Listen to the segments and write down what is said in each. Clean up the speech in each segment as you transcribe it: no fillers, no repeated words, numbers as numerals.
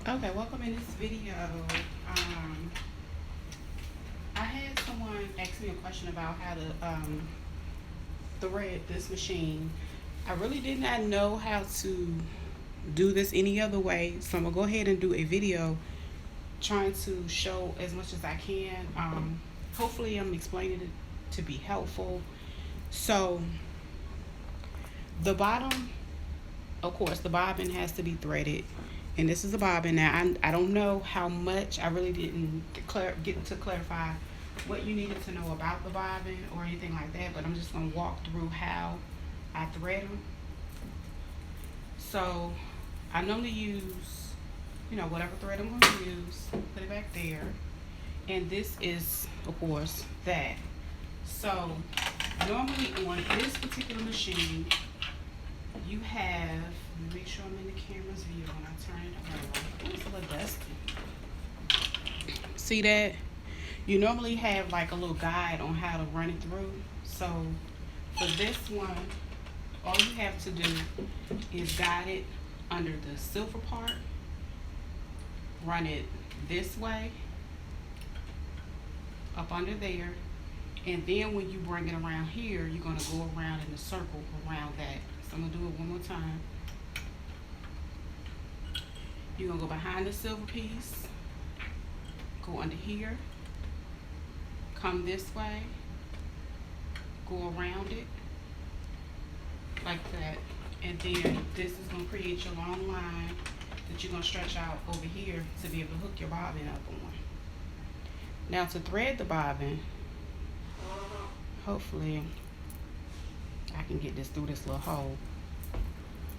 Okay, welcome in this video. I had someone ask me a question about how to thread this machine. I really did not know how to do this any other way, so I'm gonna go ahead and do a video trying to show as much as I can. Hopefully I'm explaining it to be helpful. So the bottom, of course, the bobbin has to be threaded, and this is a bobbin. Now I don't know how much. I really didn't get to clarify what you needed to know about the bobbin or anything like that, but I'm just going to walk through how I thread them. So I normally use, whatever thread I'm going to use, put it back there, and this is, of course, that. So normally on this particular machine, you have, let me make sure I'm in the camera's view when I turn it around. Oh, it's a little dusty. See that? You normally have like a little guide on how to run it through. So for this one, all you have to do is guide it under the silver part, run it this way, up under there, and then when you bring it around here, you're going to go around in a circle around that. So I'm going to do it one more time. You're going to go behind the silver piece, go under here, come this way, go around it like that, and then this is going to create your long line that you're going to stretch out over here to be able to hook your bobbin up on. Now to thread the bobbin, hopefully I can get this through this little hole.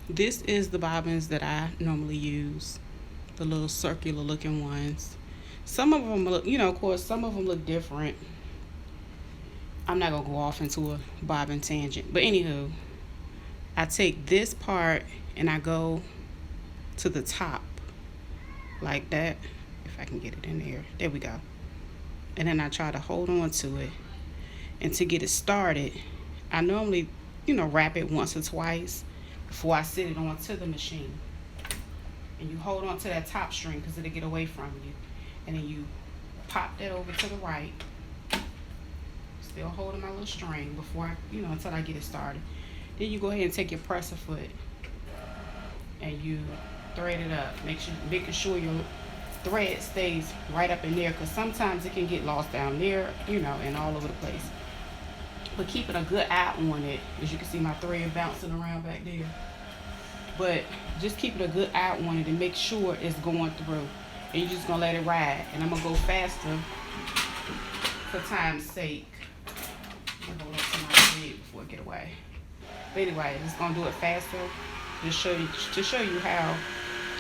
This is the bobbins that I normally use, the little circular looking ones. Some of them look, of course, some of them look different. I'm not gonna go off into a bobbin tangent, but anywho, I take this part and I go to the top like that. If I can get it in there we go. And then I try to hold on to it. And to get it started, I normally, wrap it once or twice before I sit it onto the machine. And you hold on to that top string because it'll get away from you. And then you pop that over to the right. Still holding my little string before I, until I get it started. Then you go ahead and take your presser foot and you thread it up. Making sure your thread stays right up in there, because sometimes it can get lost down there, and all over the place. But keeping a good eye on it, as you can see my thread bouncing around back there. But just keeping a good eye on it and make sure it's going through. And you're just gonna let it ride. And I'm gonna go faster for time's sake. I'm gonna go up to my thread before I get away. But anyway, just gonna do it faster to show you how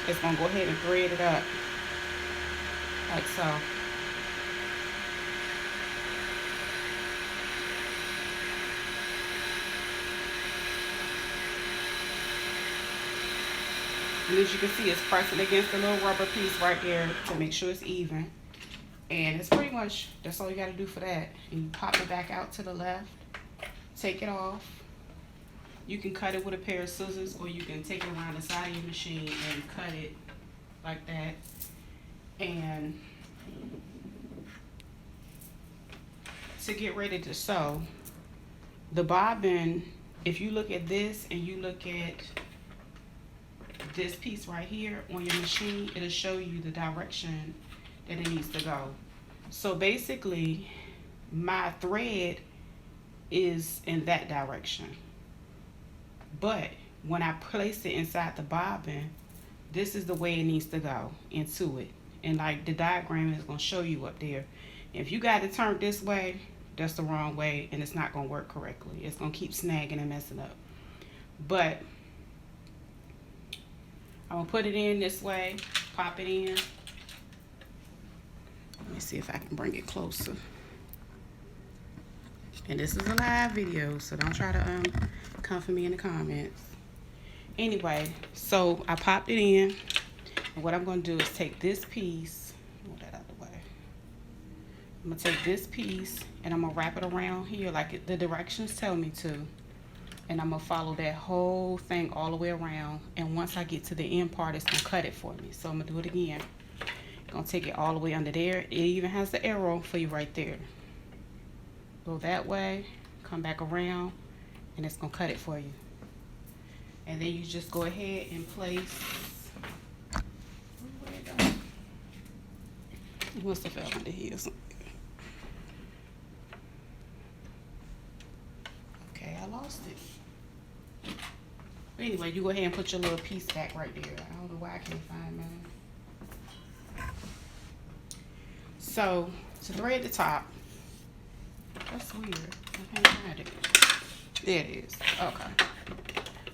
it's gonna go ahead and thread it up like so. And as you can see, it's pressing against the little rubber piece right there to make sure it's even. And it's pretty much, that's all you got to do for that. And you pop it back out to the left, take it off. You can cut it with a pair of scissors, or you can take it around the side of your machine and cut it like that. And to get ready to sew, the bobbin, if you look at this and you look at this piece right here on your machine, it'll show you the direction that it needs to go. So basically, my thread is in that direction. But when I place it inside the bobbin, this is the way it needs to go into it. And like the diagram is going to show you up there. If you got it turned this way, that's the wrong way, and it's not going to work correctly. It's going to keep snagging and messing up. But I'm going to put it in this way, pop it in. Let me see if I can bring it closer. And this is a live video, so don't try to come for me in the comments. Anyway, so I popped it in. And what I'm going to do is take this piece, move that out of the way. I'm going to take this piece and I'm going to wrap it around here like the directions tell me to. and I'm gonna follow that whole thing all the way around, and once I get to the end part, it's gonna cut it for me. So I'm gonna do it again. Gonna take it all the way under there. It even has the arrow for you right there. Go that way, come back around, and it's gonna cut it for you. And then you just go ahead and place, it must have fell under here. Okay, I lost it. But anyway, you go ahead and put your little piece back right there. I don't know why I can't find mine. So to thread the top, that's weird. I can't find it. There it is. Okay.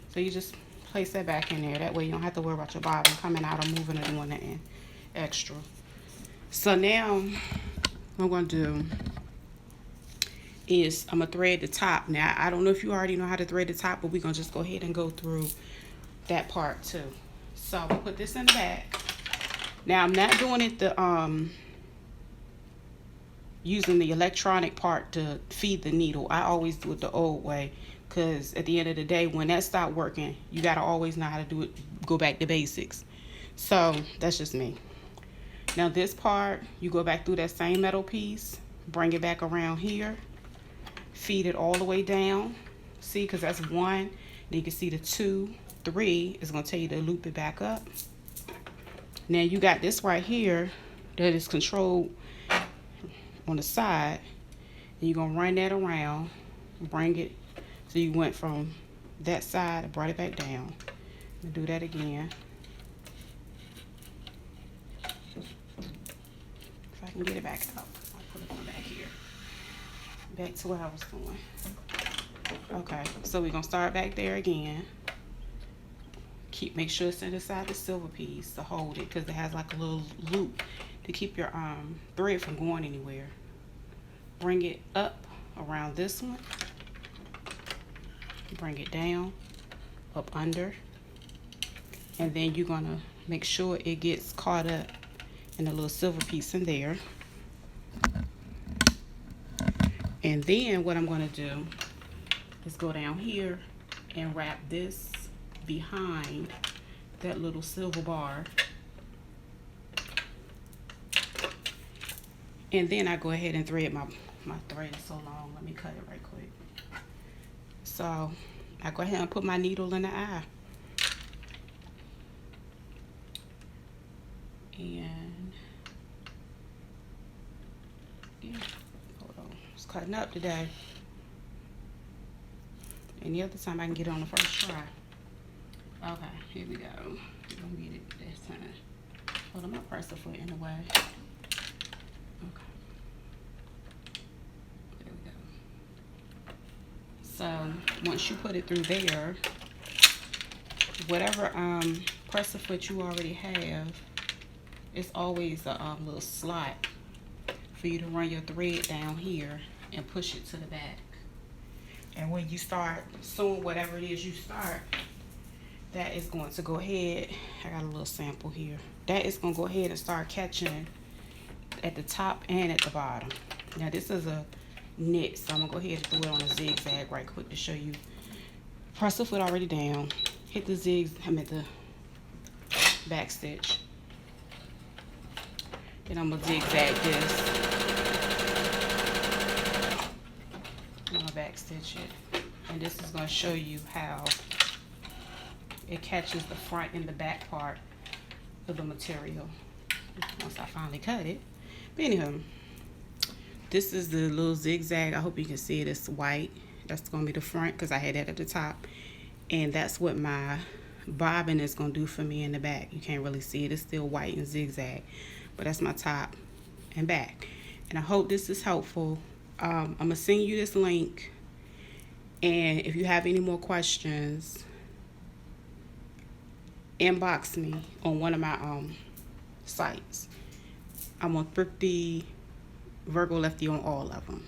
So you just place that back in there. That way you don't have to worry about your bobbin coming out or moving or doing that extra. So now what I'm going to do is I'm going to thread the top. Now, I don't know if you already know how to thread the top, but we're going to just go ahead and go through that part too. So I'm going to put this in the back. Now, I'm not doing it using the electronic part to feed the needle. I always do it the old way, because at the end of the day, when that stopped working, you got to always know how to do it, go back to basics. So that's just me. Now this part, you go back through that same metal piece, bring it back around here, feed it all the way down. See, because that's 1. Then you can see the 2, 3 is going to tell you to loop it back up. Now you got this right here that is controlled on the side, and you're going to run that around, bring it, so you went from that side and brought it back down. I'm going to do that again. If I can get it back out, I'll put it on back here. Back to what I was doing. Okay, so we're going to start back there again. Make sure it's inside the silver piece to hold it, because it has like a little loop to keep your thread from going anywhere. Bring it up around this one. Bring it down, up under. And then you're going to make sure it gets caught up in the little silver piece in there. And then what I'm going to do is go down here and wrap this behind that little silver bar. And then I go ahead and thread my thread is so long. Let me cut it right quick. So I go ahead and put my needle in the eye. And yeah, hold on. It's cutting up today. Any other time I can get it on the first try. Okay, here we go. We're gonna get it this time. Hold on, my press the foot in the way. Okay. There we go. So once you put it through there, whatever presser foot you already have, it's always a little slot for you to run your thread down here and push it to the back. And when you start sewing whatever it is you start, that is going to go ahead, I got a little sample here, that is going to go ahead and start catching at the top and at the bottom. Now this is a knit, so I'm going to go ahead and throw it on a zigzag right quick to show you. Press the foot already down, hit the the back stitch. Then I'm going to zigzag this. I'm going to back stitch it. And this is going to show you how it catches the front and the back part of the material once I finally cut it. But anyway, this is the little zigzag. I hope you can see it. It's white. That's going to be the front because I had that at the top. And that's what my bobbin is going to do for me in the back. You can't really see it. It's still white and zigzag. But that's my top and back. And I hope this is helpful. I'm going to send you this link. And if you have any more questions, inbox me on one of my sites. I'm on Thrifty Virgo Lefty on all of them.